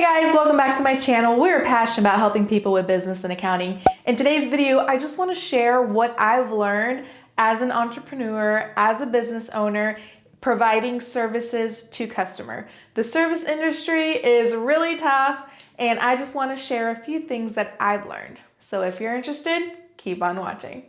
Hey guys, welcome back to my channel. We're passionate about helping people with business and accounting. In today's video, I just want to share what I've learned as an entrepreneur, as a business owner, providing services to customer. The service industry is really tough, and I just want to share a few things that I've learned. So if you're interested, keep on watching.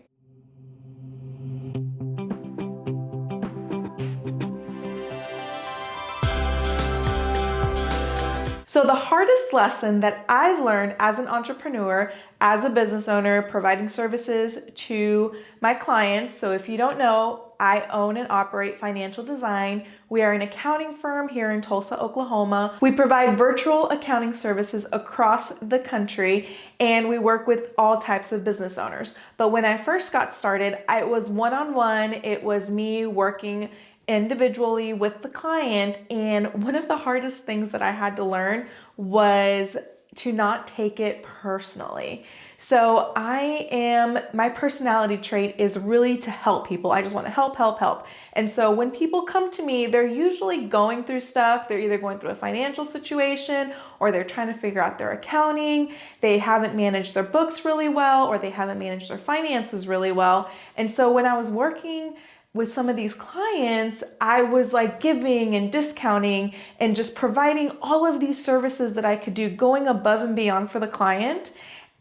So the hardest lesson that I've learned as an entrepreneur, as a business owner, providing services to my clients. So if you don't know, I own and operate Financial Design. We are an accounting firm here in Tulsa, Oklahoma. We provide virtual accounting services across the country, and we work with all types of business owners. But when I first got started, it was one-on-one. It was me working individually with the client, and one of the hardest things that I had to learn was to not take it personally. So my personality trait is really to help people. I just want to help. And so when people come to me, they're usually going through stuff. They're either going through a financial situation, or they're trying to figure out their accounting. They haven't managed their books really well, or they haven't managed their finances really well. And so when I was working with some of these clients, I was like giving and discounting and just providing all of these services that I could do, going above and beyond for the client.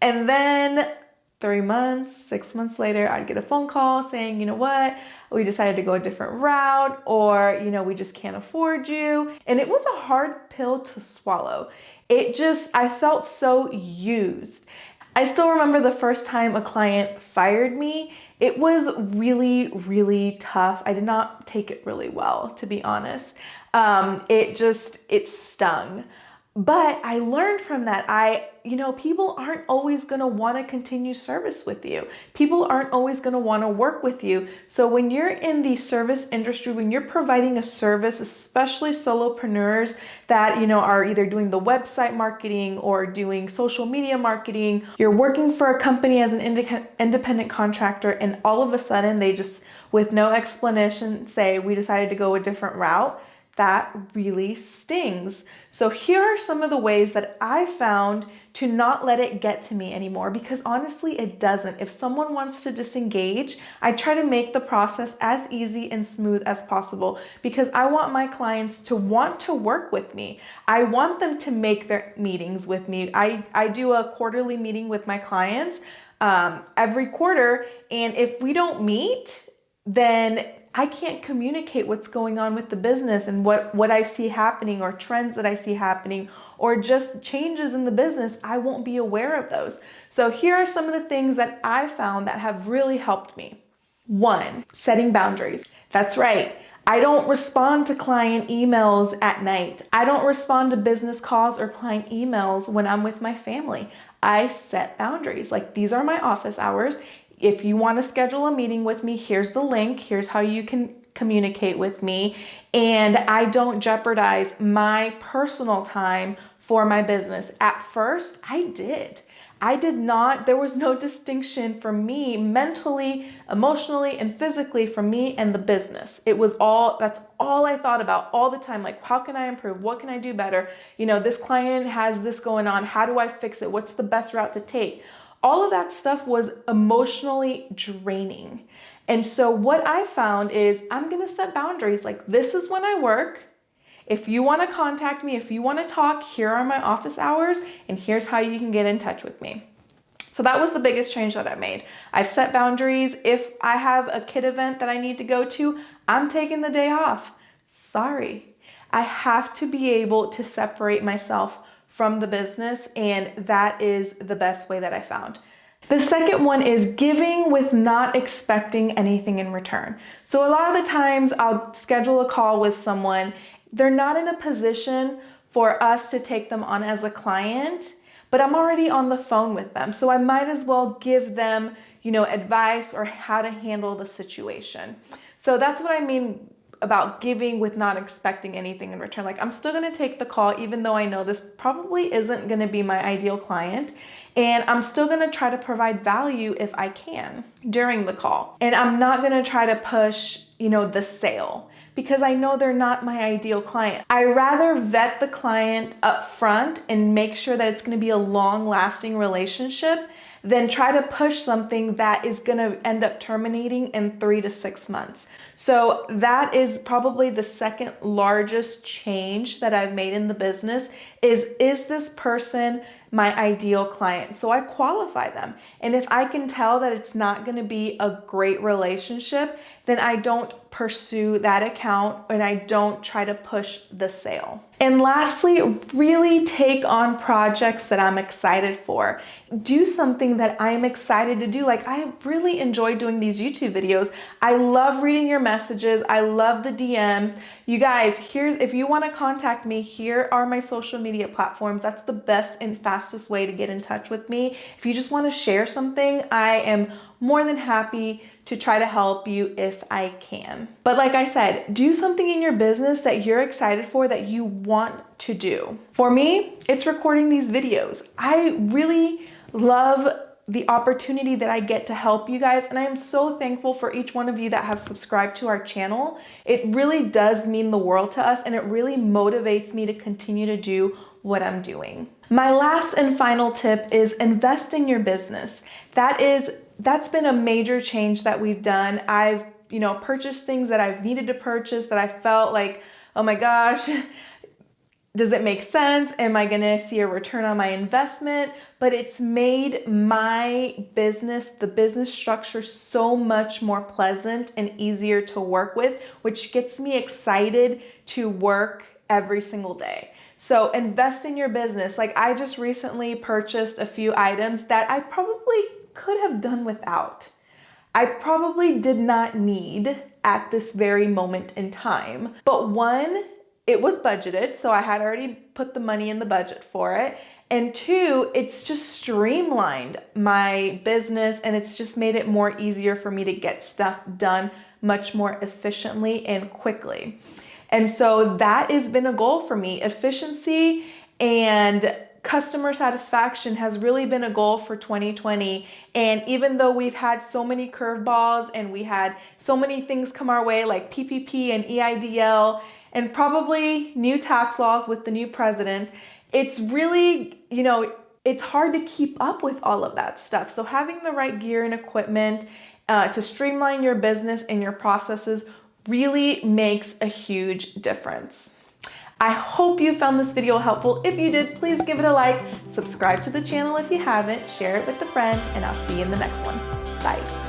And then 3 months, 6 months later, I'd get a phone call saying, you know what, we decided to go a different route, or, we just can't afford you. And it was a hard pill to swallow. I felt so used. I still remember the first time a client fired me. It was really, really tough. I did not take it really well, to be honest. It stung. But I learned from that. People aren't always going to want to continue service with you. People aren't always going to want to work with you. So when you're in the service industry, when you're providing a service, especially solopreneurs that, are either doing the website marketing or doing social media marketing, you're working for a company as an independent contractor, and all of a sudden they just, with no explanation, say, we decided to go a different route. That really stings. So here are some of the ways that I found to not let it get to me anymore, because honestly, it doesn't. If someone wants to disengage, I try to make the process as easy and smooth as possible, because I want my clients to want to work with me. I want them to make their meetings with me. I do a quarterly meeting with my clients every quarter, and if we don't meet, then I can't communicate what's going on with the business and what I see happening, or trends that I see happening, or just changes in the business. I won't be aware of those. So here are some of the things that I found that have really helped me. 1, setting boundaries. That's right. I don't respond to client emails at night. I don't respond to business calls or client emails when I'm with my family. I set boundaries. Like, these are my office hours. If you want to schedule a meeting with me, here's the link. Here's how you can communicate with me. And I don't jeopardize my personal time for my business. At first, I did not. There was no distinction for me mentally, emotionally, and physically for me and the business. That's all I thought about all the time. Like, how can I improve? What can I do better? This client has this going on. How do I fix it? What's the best route to take? All of that stuff was emotionally draining. And so what I found is, I'm going to set boundaries. Like, this is when I work. If you want to contact me, if you want to talk, here are my office hours, and here's how you can get in touch with me. So that was the biggest change that I made. I've set boundaries. If I have a kid event that I need to go to, I'm taking the day off. Sorry. I have to be able to separate myself from the business, and that is the best way that I found. The second one is giving with not expecting anything in return. So a lot of the times I'll schedule a call with someone. They're not in a position for us to take them on as a client, but I'm already on the phone with them. So I might as well give them, advice or how to handle the situation. So that's what I mean about giving with not expecting anything in return. Like, I'm still going to take the call, even though I know this probably isn't going to be my ideal client. And I'm still going to try to provide value if I can during the call. And I'm not going to try to push, the sale, because I know they're not my ideal client. I rather vet the client up front and make sure that it's going to be a long-lasting relationship than try to push something that is going to end up terminating in 3 to 6 months. So that is probably the second largest change that I've made in the business is this person my ideal client? So I qualify them. And if I can tell that it's not going to be a great relationship, then I don't pursue that account and I don't try to push the sale. And lastly, really take on projects that I'm excited for. Do something that I'm excited to do. Like, I really enjoy doing these YouTube videos. I love reading your messages. I love the DMs. You guys, if you want to contact me, here are my social media platforms. That's the best and fastest way to get in touch with me. If you just want to share something, I am more than happy to try to help you if I can. But like I said, do something in your business that you're excited for, that you want to do. For me, it's recording these videos. I really love the opportunity that I get to help you guys, and I am so thankful for each one of you that have subscribed to our channel. It really does mean the world to us, and it really motivates me to continue to do what I'm doing. My last and final tip is invest in your business. That's been a major change that we've done. I've, purchased things that I've needed to purchase that I felt like, oh my gosh, does it make sense? Am I gonna see a return on my investment? But it's made my business, the business structure, so much more pleasant and easier to work with, which gets me excited to work every single day. So invest in your business. Like, I just recently purchased a few items that I probably could have done without. I probably did not need at this very moment in time. But one, it was budgeted, so I had already put the money in the budget for it. And two, it's just streamlined my business, and it's just made it more easier for me to get stuff done much more efficiently and quickly. And so that has been a goal for me. Efficiency and customer satisfaction has really been a goal for 2020. And even though we've had so many curveballs and we had so many things come our way, like PPP and EIDL, and probably new tax laws with the new president, it's really, it's hard to keep up with all of that stuff. So having the right gear and equipment to streamline your business and your processes really makes a huge difference. I hope you found this video helpful. If you did, please give it a like, subscribe to the channel if you haven't, share it with a friend, and I'll see you in the next one. Bye.